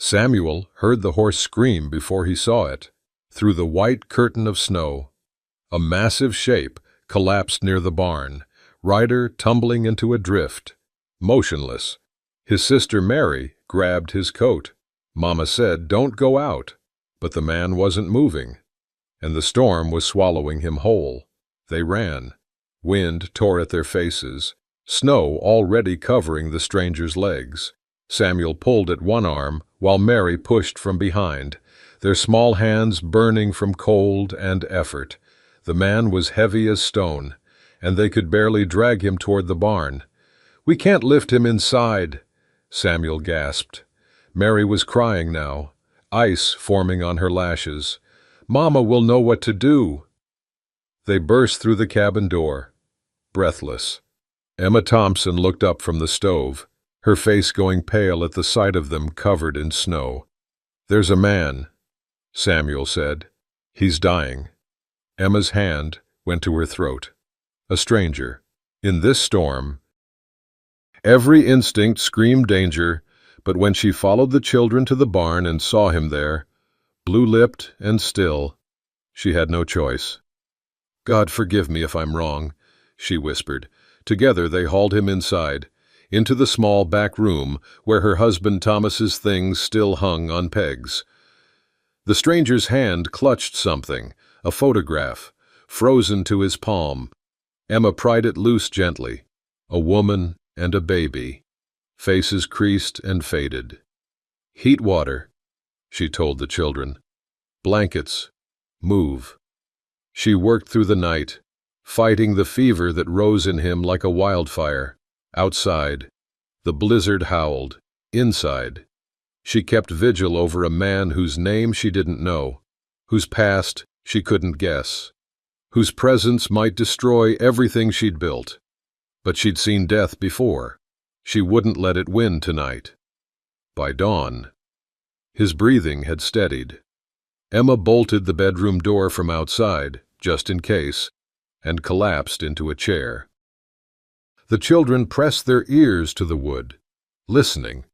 Samuel heard the horse scream before he saw it. Through the white curtain of snow, a massive shape collapsed near the barn, rider tumbling into a drift, motionless. His sister Mary grabbed his coat. Mama said, "Don't go out." But the man wasn't moving, and the storm was swallowing him whole. They ran. Wind tore at their faces, snow already covering the stranger's legs. Samuel pulled at one arm while Mary pushed from behind, their small hands burning from cold and effort. The man was heavy as stone, and they could barely drag him toward the barn. "We can't lift him inside," Samuel gasped. Mary was crying now, ice forming on her lashes. "Mama will know what to do." They burst through the cabin door, breathless. Emma Thompson looked up from the stove, her face going pale at the sight of them covered in snow. "There's a man," Samuel said. "He's dying." Emma's hand went to her throat. A stranger. In this storm. Every instinct screamed danger, but when she followed the children to the barn and saw him there, blue-lipped and still, she had no choice. "God forgive me if I'm wrong," she whispered. Together they hauled him inside, into the small back room where her husband Thomas's things still hung on pegs. The stranger's hand clutched something, a photograph, frozen to his palm. Emma pried it loose gently. A woman and a baby, faces creased and faded. "Heat water," she told the children. "Blankets. Move." She worked through the night, fighting the fever that rose in him like a wildfire. Outside, the blizzard howled. Inside, she kept vigil over a man whose name she didn't know, whose past she couldn't guess, whose presence might destroy everything she'd built. But she'd seen death before. She wouldn't let it win tonight. By dawn, his breathing had steadied. Emma bolted the bedroom door from outside, just in case, and collapsed into a chair. The children pressed their ears to the wood, listening.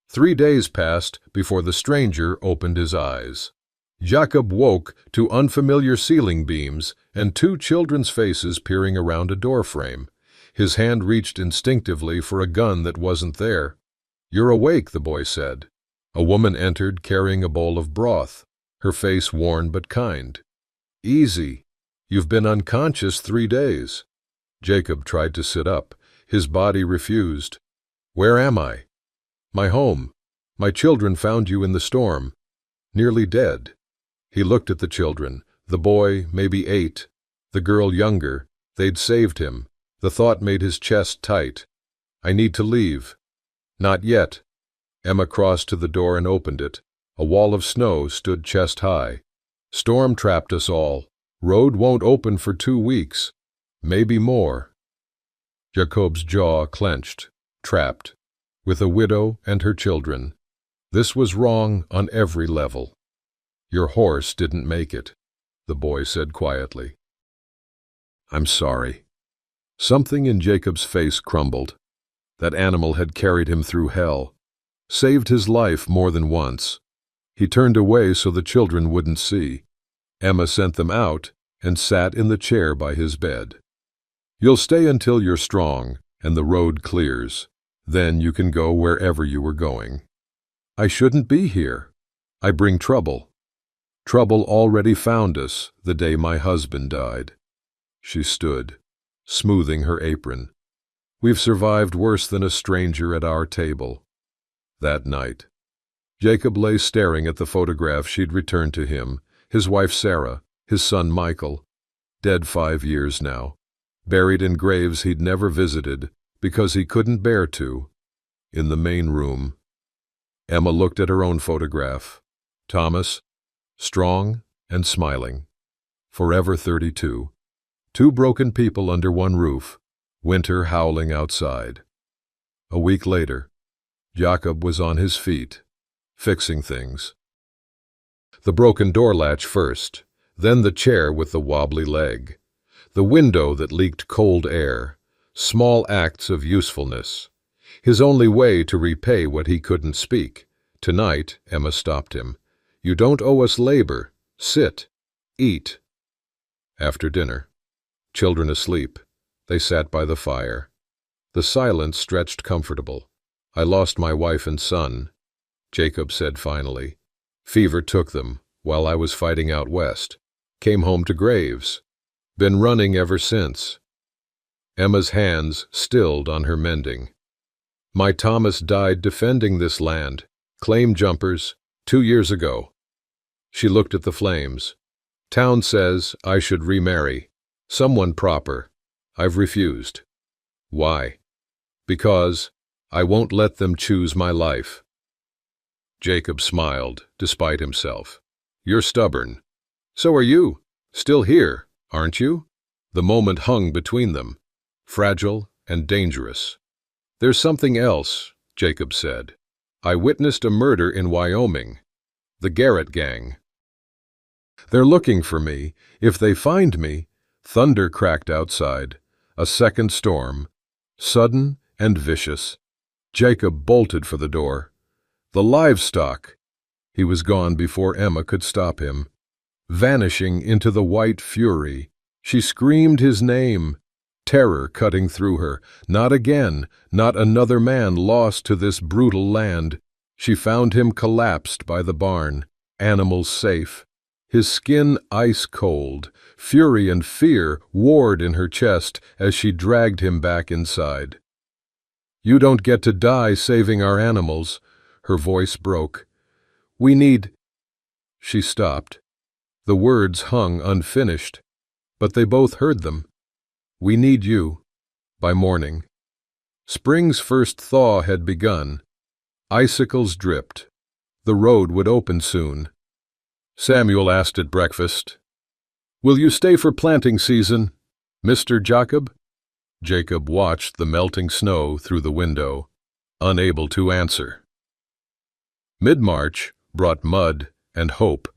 3 days passed before the stranger opened his eyes. Jacob woke to unfamiliar ceiling beams and 2 children's faces peering around a doorframe. His hand reached instinctively for a gun that wasn't there. "You're awake," the boy said. A woman entered carrying a bowl of broth, her face worn but kind. "Easy. You've been unconscious 3 days. Jacob tried to sit up. His body refused. "Where am I?" "My home. My children found you in the storm. Nearly dead." He looked at the children. The boy, maybe 8. The girl younger. They'd saved him. The thought made his chest tight. "I need to leave." "Not yet." Emma crossed to the door and opened it. A wall of snow stood chest high. "Storm trapped us all. Road won't open for 2 weeks. Maybe more." Jacob's jaw clenched, trapped, with a widow and her children. This was wrong on every level. "Your horse didn't make it," the boy said quietly. "I'm sorry." Something in Jacob's face crumbled. That animal had carried him through hell, saved his life more than once. He turned away so the children wouldn't see. Emma sent them out and sat in the chair by his bed. "You'll stay until you're strong and the road clears. Then you can go wherever you were going." "I shouldn't be here. I bring trouble." "Trouble already found us the day my husband died." She stood, smoothing her apron. "We've survived worse than a stranger at our table." That night, Jacob lay staring at the photograph she'd returned to him, his wife Sarah, his son Michael, dead 5 years now, buried in graves he'd never visited because he couldn't bear to. In the main room, Emma looked at her own photograph. Thomas, strong and smiling, forever 32. 2 broken people under one roof, winter howling outside. A week later, Jacob was on his feet, fixing things. The broken door latch first, then the chair with the wobbly leg, the window that leaked cold air, small acts of usefulness. His only way to repay what he couldn't speak, Tonight, Emma stopped him. You don't owe us labor. Sit. Eat. After dinner. Children asleep. They sat by the fire. The silence stretched comfortable. I lost my wife and son, Jacob said finally. Fever took them while I was fighting out west. Came home to graves. Been running ever since. Emma's hands stilled on her mending. My Thomas died defending this land. Claim jumpers, 2 years ago. She looked at the flames. Town says I should remarry. Someone proper. I've refused. Why? Because I won't let them choose my life. Jacob smiled, despite himself. You're stubborn. So are you. Still here, aren't you? The moment hung between them, fragile and dangerous. There's something else, Jacob said. I witnessed a murder in Wyoming. The Garrett gang. They're looking for me. If they find me, thunder cracked outside. A second storm, sudden and vicious. Jacob bolted for the door. The livestock. He was gone before Emma could stop him. Vanishing into the white fury, she screamed his name, terror cutting through her. Not again, not another man lost to this brutal land. She found him collapsed by the barn, animals safe. His skin ice cold, fury and fear warred in her chest as she dragged him back inside. You don't get to die saving our animals, her voice broke. We need... She stopped. The words hung unfinished, but they both heard them. We need you, by morning. Spring's first thaw had begun. Icicles dripped. The road would open soon. Samuel asked at breakfast, Will you stay for planting season, Mr. Jacob? Jacob watched the melting snow through the window, unable to answer. Mid-March brought mud and hope.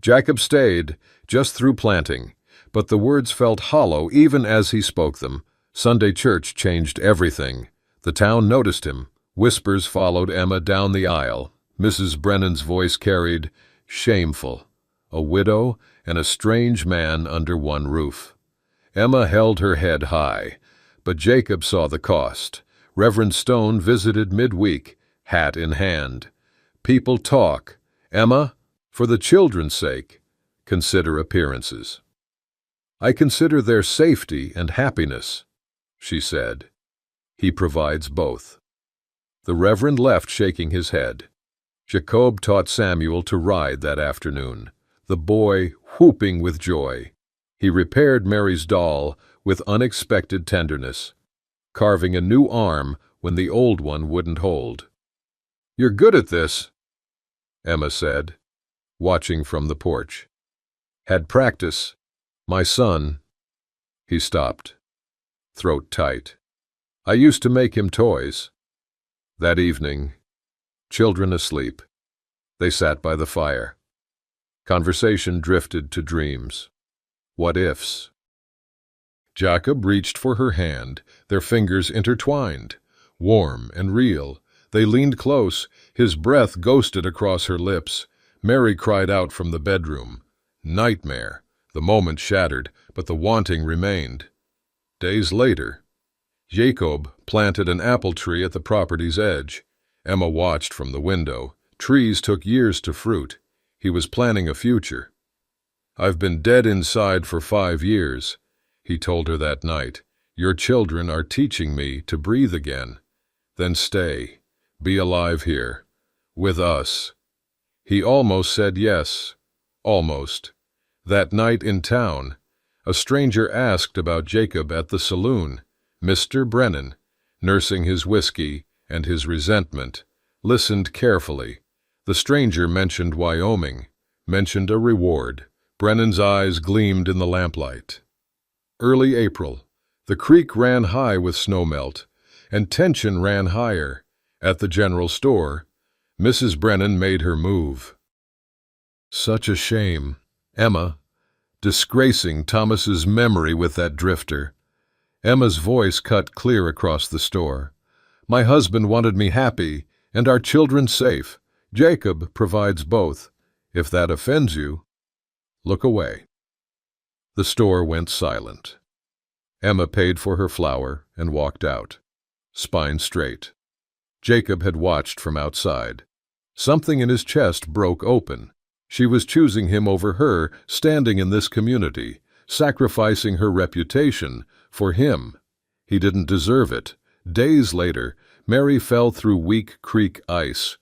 Jacob stayed, just through planting, but the words felt hollow even as he spoke them. Sunday church changed everything. The town noticed him. Whispers followed Emma down the aisle. Mrs. Brennan's voice carried, shameful, a widow and a strange man under one roof. Emma held her head high, but Jacob saw the cost. Reverend Stone visited midweek, hat in hand. People talk. Emma, for the children's sake, consider appearances. I consider their safety and happiness, she said. He provides both. The Reverend left shaking his head. Jacob taught Samuel to ride that afternoon, the boy whooping with joy. He repaired Mary's doll with unexpected tenderness, carving a new arm when the old one wouldn't hold. You're good at this, Emma said, watching from the porch. Had practice. My son. He stopped, throat tight. I used to make him toys. That evening, children asleep, they sat by the fire. Conversation drifted to dreams. What ifs? Jacob reached for her hand, their fingers intertwined. Warm and real, they leaned close, his breath ghosted across her lips. Mary cried out from the bedroom. Nightmare. The moment shattered, but the wanting remained. Days later, Jacob planted an apple tree at the property's edge. Emma watched from the window. Trees took years to fruit. He was planning a future. I've been dead inside for 5 years, he told her that night. Your children are teaching me to breathe again. Then stay. Be alive here. With us. He almost said yes. Almost. That night in town, a stranger asked about Jacob at the saloon. Mr. Brennan, nursing his whiskey and his resentment, listened carefully. The stranger mentioned Wyoming, mentioned a reward. Brennan's eyes gleamed in the lamplight. Early April. The creek ran high with snowmelt, and tension ran higher. At the general store, Mrs. Brennan made her move. Such a shame. Emma, disgracing Thomas's memory with that drifter. Emma's voice cut clear across the store. My husband wanted me happy. and our children safe. Jacob provides both. If that offends you, look away." The store went silent. Emma paid for her flour and walked out, spine straight. Jacob had watched from outside. Something in his chest broke open. She was choosing him over her, standing in this community, sacrificing her reputation for him. He didn't deserve it. Days later, Mary fell through weak creek ice.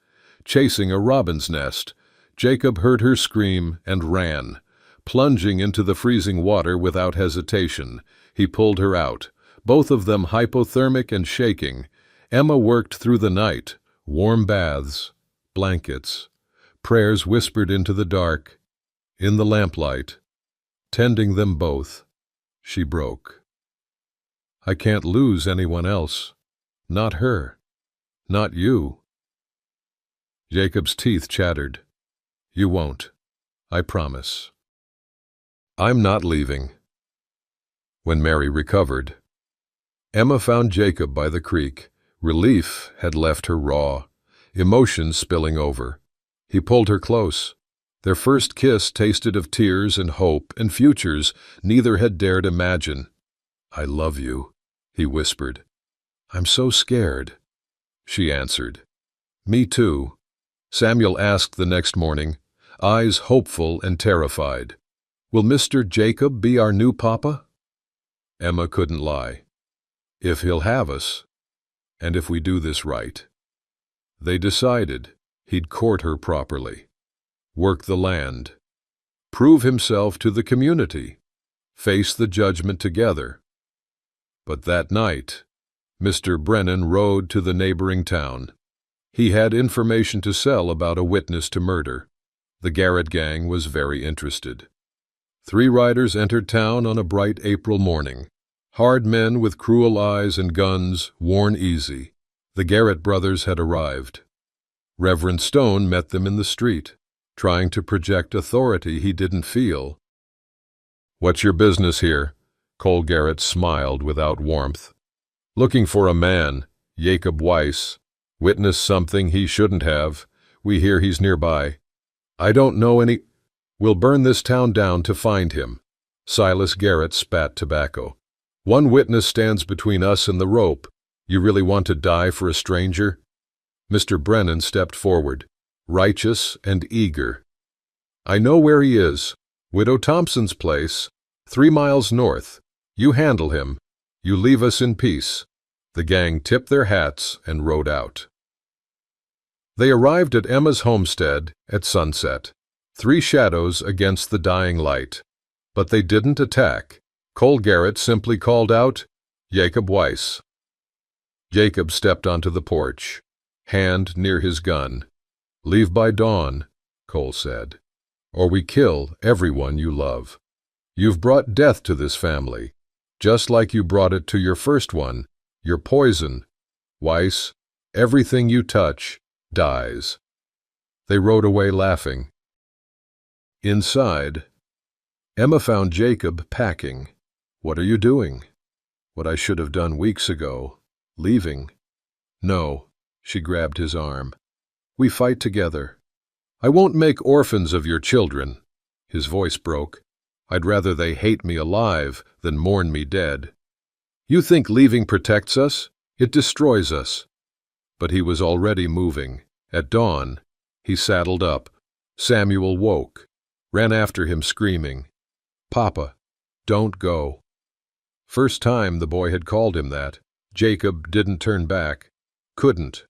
Chasing a robin's nest, Jacob heard her scream and ran. Plunging into the freezing water without hesitation, he pulled her out, both of them hypothermic and shaking. Emma worked through the night, warm baths, blankets, prayers whispered into the dark. In the lamplight, tending them both, she broke. "I can't lose anyone else. Not her. Not you." Jacob's teeth chattered. "You won't. I promise." "I'm not leaving." When Mary recovered, Emma found Jacob by the creek. Relief had left her raw, emotions spilling over. He pulled her close. Their first kiss tasted of tears and hope and futures neither had dared imagine. "I love you," he whispered. "I'm so scared," she answered. "Me too," Samuel asked the next morning, eyes hopeful and terrified. "Will Mr. Jacob be our new papa?" Emma couldn't lie. "If he'll have us, and if we do this right." They decided he'd court her properly, work the land, prove himself to the community, face the judgment together. But that night, Mr. Brennan rode to the neighboring town. He had information to sell about a witness to murder. The Garrett gang was very interested. 3 riders entered town on a bright April morning. Hard men with cruel eyes and guns, worn easy. The Garrett brothers had arrived. Reverend Stone met them in the street, trying to project authority he didn't feel. "What's your business here?" Cole Garrett smiled without warmth. "Looking for a man, Jacob Weiss. Witnessed something he shouldn't have. We hear he's nearby. I don't know any—" "We'll burn this town down to find him." Silas Garrett spat tobacco. "One witness stands between us and the rope. You really want to die for a stranger?" Mr. Brennan stepped forward, righteous and eager. "I know where he is. Widow Thompson's place, 3 miles north. You handle him. You leave us in peace." The gang tipped their hats and rode out. They arrived at Emma's homestead at sunset, 3 shadows against the dying light. But they didn't attack. Cole Garrett simply called out, "Jacob Weiss." Jacob stepped onto the porch, hand near his gun. "Leave by dawn," Cole said, "or we kill everyone you love. You've brought death to this family, just like you brought it to your first one. You're poison. Weiss, everything you touch dies." They rode away laughing. Inside, Emma found Jacob packing. "What are you doing?" "What I should have done weeks ago. Leaving." "No." She grabbed his arm. "We fight together. I won't make orphans of your children." His voice broke. "I'd rather they hate me alive than mourn me dead. You think leaving protects us? It destroys us." But he was already moving. At dawn, he saddled up. Samuel woke, ran after him screaming, "Papa, don't go." First time the boy had called him that. Jacob didn't turn back. Couldn't.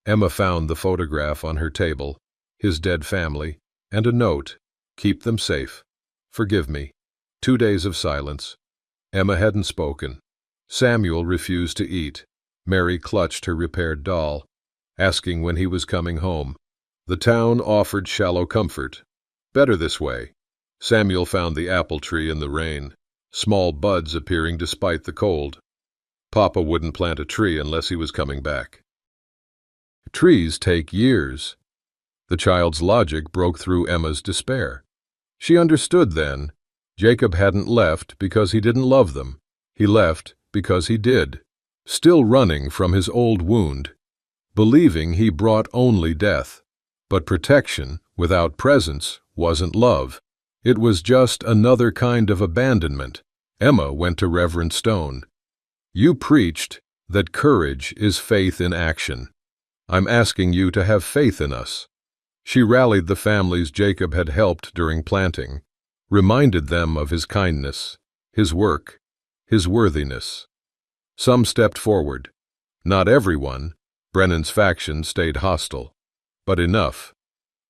Emma found the photograph on her table, his dead family, and a note, "Keep them safe. Forgive me." 2 days of silence. Emma hadn't spoken. Samuel refused to eat. Mary clutched her repaired doll, asking when he was coming home. The town offered shallow comfort. Better this way. Samuel found the apple tree in the rain, small buds appearing despite the cold. Papa wouldn't plant a tree unless he was coming back. Trees take years. The child's logic broke through Emma's despair. She understood then. Jacob hadn't left because he didn't love them. He left because he did, still running from his old wound. believing he brought only death. But protection, without presence, wasn't love. It was just another kind of abandonment. Emma went to Reverend Stone. "You preached that courage is faith in action. I'm asking you to have faith in us." She rallied the families Jacob had helped during planting, reminded them of his kindness, his work, his worthiness. Some stepped forward. Not everyone. Brennan's faction stayed hostile. But enough.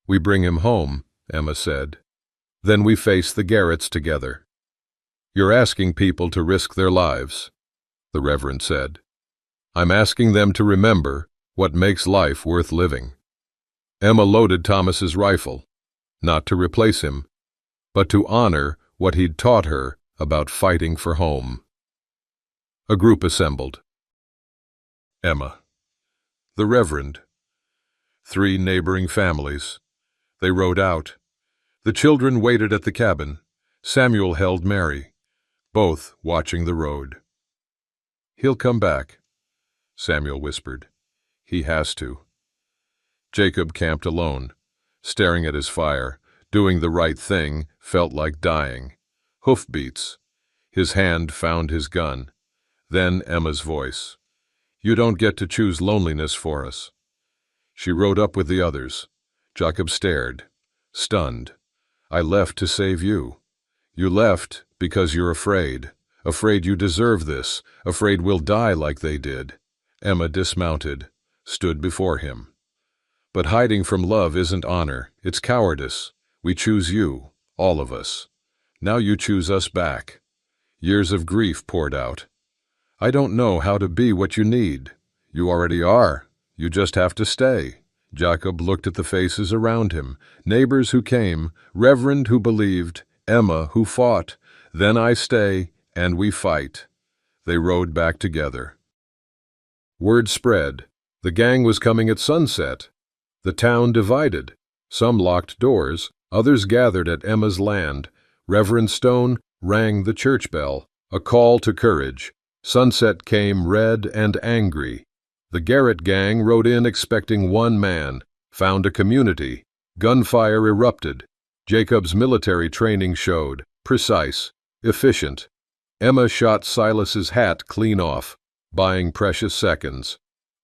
"We bring him home," Emma said. "Then we face the Garretts together." "You're asking people to risk their lives," the Reverend said. "I'm asking them to remember what makes life worth living." Emma loaded Thomas's rifle, not to replace him, but to honor what he'd taught her about fighting for home. A group assembled. Emma, the Reverend, 3 neighboring families. They rode out. The children waited at the cabin. Samuel held Mary, both watching the road. "He'll come back," Samuel whispered. "He has to." Jacob camped alone, staring at his fire. Doing the right thing felt like dying. Hoofbeats. His hand found his gun. Then Emma's voice. "You don't get to choose loneliness for us." She rode up with the others. Jacob stared, stunned. "I left to save you. You left because you're afraid. Afraid you deserve this. Afraid we'll die like they did." Emma dismounted, stood before him. "But hiding from love isn't honor, it's cowardice. We choose you, all of us. Now you choose us back." Years of grief poured out. "I don't know how to be what you need. You already are. You just have to stay." Jacob looked at the faces around him, neighbors who came, Reverend who believed, Emma who fought. "Then I stay, and we fight." They rode back together. Word spread. The gang was coming at sunset. The town divided. Some locked doors, others gathered at Emma's land. Reverend Stone rang the church bell, a call to courage. Sunset came red and angry. The Garrett gang rode in expecting one man, found a community. Gunfire erupted. Jacob's military training showed, precise, efficient. Emma shot Silas's hat clean off, buying precious seconds.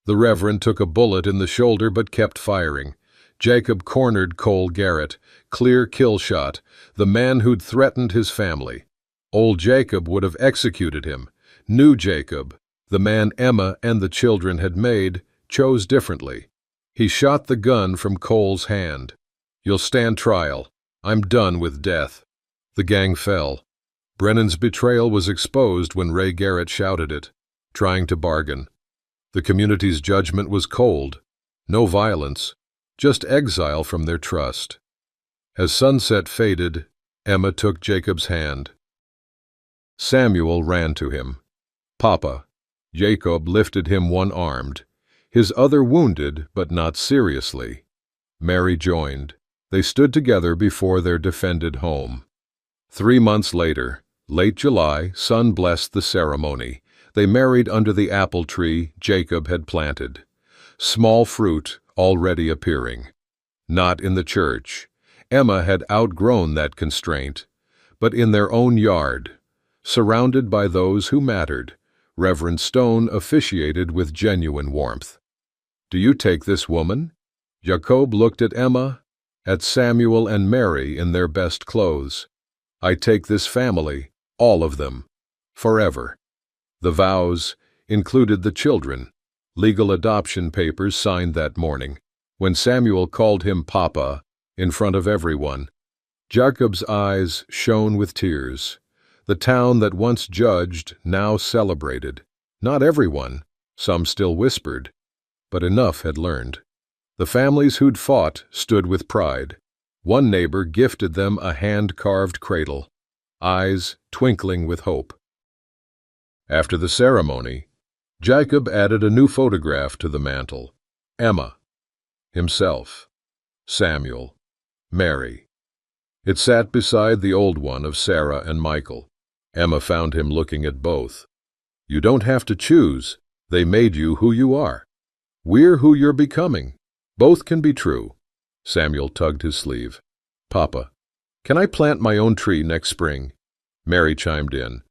The Reverend took a bullet in the shoulder but kept firing. Jacob cornered Cole Garrett, clear kill shot, the man who'd threatened his family. Old Jacob would have executed him. New Jacob, the man Emma and the children had made, chose differently. He shot the gun from Cole's hand. "You'll stand trial. I'm done with death." The gang fell. Brennan's betrayal was exposed when Ray Garrett shouted it, trying to bargain. The community's judgment was cold. No violence, just exile from their trust. As sunset faded, Emma took Jacob's hand. Samuel ran to him. "Papa." Jacob lifted him one-armed, his other wounded but not seriously. Mary joined. They stood together before their defended home. 3 months later, late July, sun blessed the ceremony. They married under the apple tree Jacob had planted. Small fruit already appearing. Not in the church. Emma had outgrown that constraint, but in their own yard, surrounded by those who mattered. Reverend Stone officiated with genuine warmth. "Do you take this woman?" Jacob looked at Emma, at Samuel and Mary in their best clothes. "I take this family, all of them, forever." The vows included the children. Legal adoption papers signed that morning. When Samuel called him Papa in front of everyone, Jacob's eyes shone with tears. The town that once judged now celebrated. Not everyone, some still whispered, but enough had learned. The families who'd fought stood with pride. One neighbor gifted them a hand-carved cradle, eyes twinkling with hope. After the ceremony, Jacob added a new photograph to the mantle. Emma, himself, Samuel, Mary. It sat beside the old one of Sarah and Michael. Emma found him looking at both. "You don't have to choose. They made you who you are." We're who you're becoming. Both can be true. Samuel tugged his sleeve. Papa, can I plant my own tree next spring? Mary chimed in.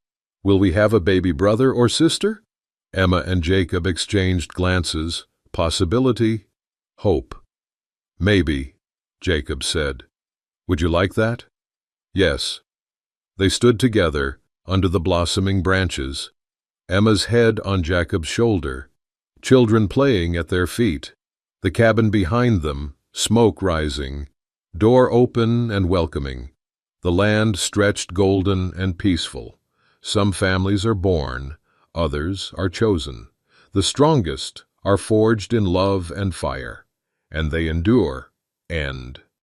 Will we have a baby brother or sister? Emma and Jacob exchanged glances. Possibility, hope. Maybe, Jacob said. Would you like that? Yes. They stood together under the blossoming branches, Emma's head on Jacob's shoulder, children playing at their feet, the cabin behind them, smoke rising, door open and welcoming. The land stretched golden and peaceful. Some families are born, others are chosen. The strongest are forged in love and fire, and they endure, end.